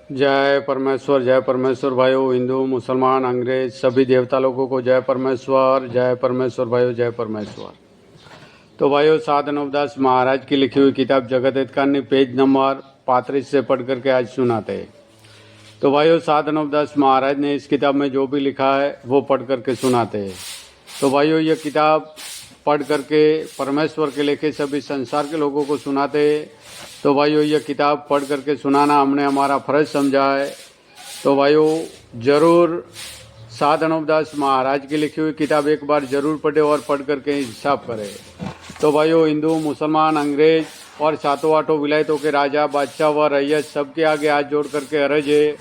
जय परमेश्वर भाइयों, हिंदू मुसलमान अंग्रेज सभी देवता लोगों को जय परमेश्वर भाइयों, जय परमेश्वर। तो भाइयों, साध नवदास महाराज की लिखी हुई किताब जगत हित कहानी पेज नंबर 35 से पढ़ करके आज सुनाते हैं। तो भाइयों, साध नवदास महाराज ने इस किताब में जो भी लिखा है वो पढ़ करके सुनाते हैं। तो भाइयों, ये किताब पढ़ करके परमेश्वर के लेके सभी संसार के लोगों को सुनाते हैं। तो भाइयों, ये किताब पढ़ करके सुनाना हमने हमारा फर्ज समझा है। तो भाइयों, ज़रूर साध नवदास महाराज की लिखी हुई किताब एक बार ज़रूर पढ़े और पढ़ करके हिसाब करें। तो भाइयों, हिंदू मुसलमान अंग्रेज और सातों आठों विलायतों के राजा बादशाह व रैयत सबके आगे हाथ जोड़ करके अर्ज है,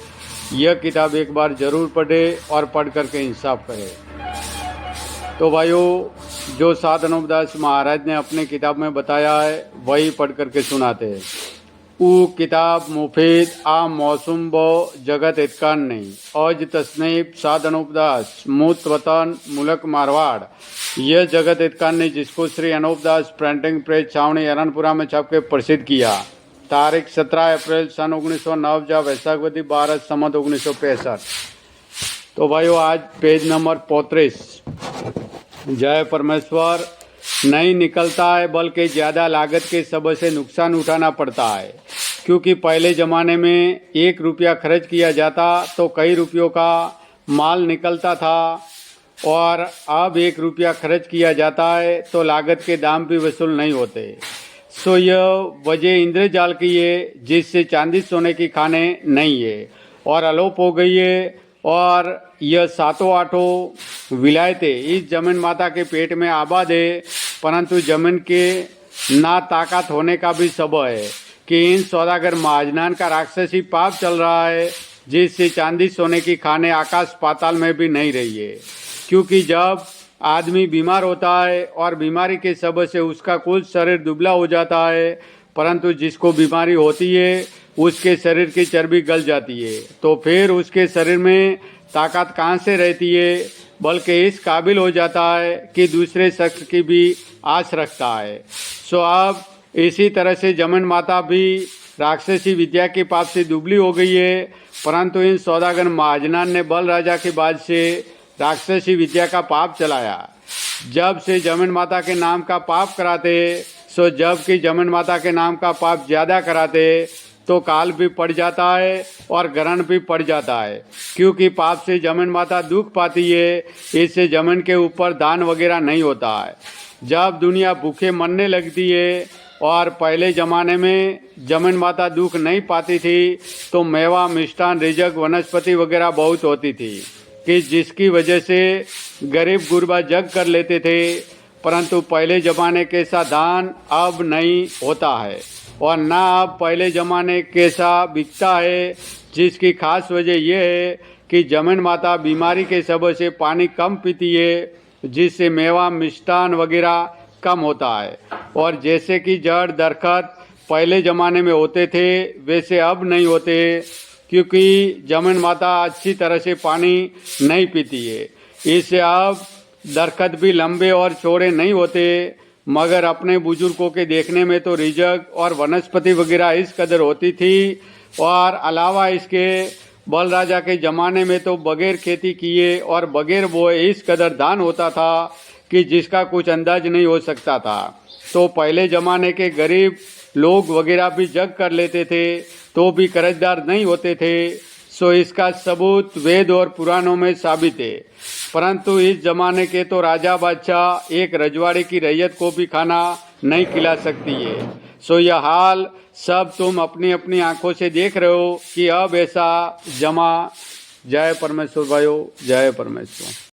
यह किताब एक बार ज़रूर पढ़े और पढ़ करके इंसाफ करे। तो भाइयों, जो साध नवदास महाराज ने अपने किताब में बताया है वही पढ़ करके सुनाते हैं। ऊ किताब मुफीद आ मौसम ब जगत हितकान नहीं औज तस्नीब साध नवदास मूत वतन मुल्क मारवाड़। यह जगत हितकान ने जिसको श्री अनूपदास प्रिंटिंग प्रेस छावनी अरनपुरा में छाप के प्रसिद्ध किया। तारीख 17 अप्रैल सन 1909 जा वैशाखवती 12 संवत 1965। तो भाइयों, आज पेज नंबर 35। जय परमेश्वर। नहीं निकलता है बल्कि ज़्यादा लागत के सबब से नुकसान उठाना पड़ता है, क्योंकि पहले ज़माने में 1 रुपया खर्च किया जाता तो कई रुपयों का माल निकलता था, और अब 1 रुपया खर्च किया जाता है तो लागत के दाम भी वसूल नहीं होते। सो यह वजह इंद्रजाल की है जिससे चांदी सोने की खाने नहीं है और अलोप हो गई है। और यह सातों आठों विलायतें इस जमीन माता के पेट में आबाद है, परंतु जमीन के ना ताकत होने का भी सबब है कि इन सौदागर महाजनान का राक्षसी पाप चल रहा है, जिससे चांदी सोने की खाने आकाश पाताल में भी नहीं रही है। क्योंकि जब आदमी बीमार होता है और बीमारी के सबब से उसका कुल शरीर दुबला हो जाता है, परंतु जिसको बीमारी होती है उसके शरीर की चर्बी गल जाती है, तो फिर उसके शरीर में ताकत कहाँ से रहती है, बल्कि इस काबिल हो जाता है कि दूसरे शख्स की भी आस रखता है। सो अब इसी तरह से जमीन माता भी राक्षसी विद्या के पाप से दुबली हो गई है, परंतु इन सौदागर महाजनान ने बल राजा के बाद से राक्षसी विद्या का पाप चलाया। जब से जमीन माता के नाम का पाप कराते, सो जबकि जमीन माता के नाम का पाप ज़्यादा कराते तो काल भी पड़ जाता है और ग्रहण भी पड़ जाता है, क्योंकि पाप से जमीन माता दुख पाती है। इससे जमीन के ऊपर दान वगैरह नहीं होता है। जब दुनिया भूखे मरने लगती है और पहले ज़माने में जमीन माता दुख नहीं पाती थी तो मेवा मिष्ठान रिजक वनस्पति वगैरह बहुत होती थी, कि जिसकी वजह से गरीब गुरबा जग कर लेते थे। परंतु पहले ज़माने के सा दान अब नहीं होता है और ना अब पहले ज़माने के सा बिकता है, जिसकी खास वजह यह है कि जमीन माता बीमारी के सबब से पानी कम पीती है, जिससे मेवा मिष्ठान वगैरह कम होता है। और जैसे कि जड़ दरख्त पहले ज़माने में होते थे वैसे अब नहीं होते, क्योंकि जमीन माता अच्छी तरह से पानी नहीं पीती है। इससे अब दरख्त भी लंबे और चौड़े नहीं होते, मगर अपने बुजुर्गों के देखने में तो रिजक और वनस्पति वगैरह इस कदर होती थी। और अलावा इसके बल राजा के ज़माने में तो बगैर खेती किए और बगैर बोए इस कदर दान होता था कि जिसका कुछ अंदाज नहीं हो सकता था। तो पहले ज़माने के गरीब लोग वगैरह भी जग कर लेते थे तो भी कर्जदार नहीं होते थे। सो इसका सबूत वेद और पुराणों में साबित है। परंतु इस जमाने के तो राजा बादशाह एक रजवाड़े की रैयत को भी खाना नहीं खिला सकती है। सो यह हाल सब तुम अपनी अपनी आंखों से देख रहे हो कि अब ऐसा जमा। जय परमेश्वर भाइयों, जय परमेश्वर।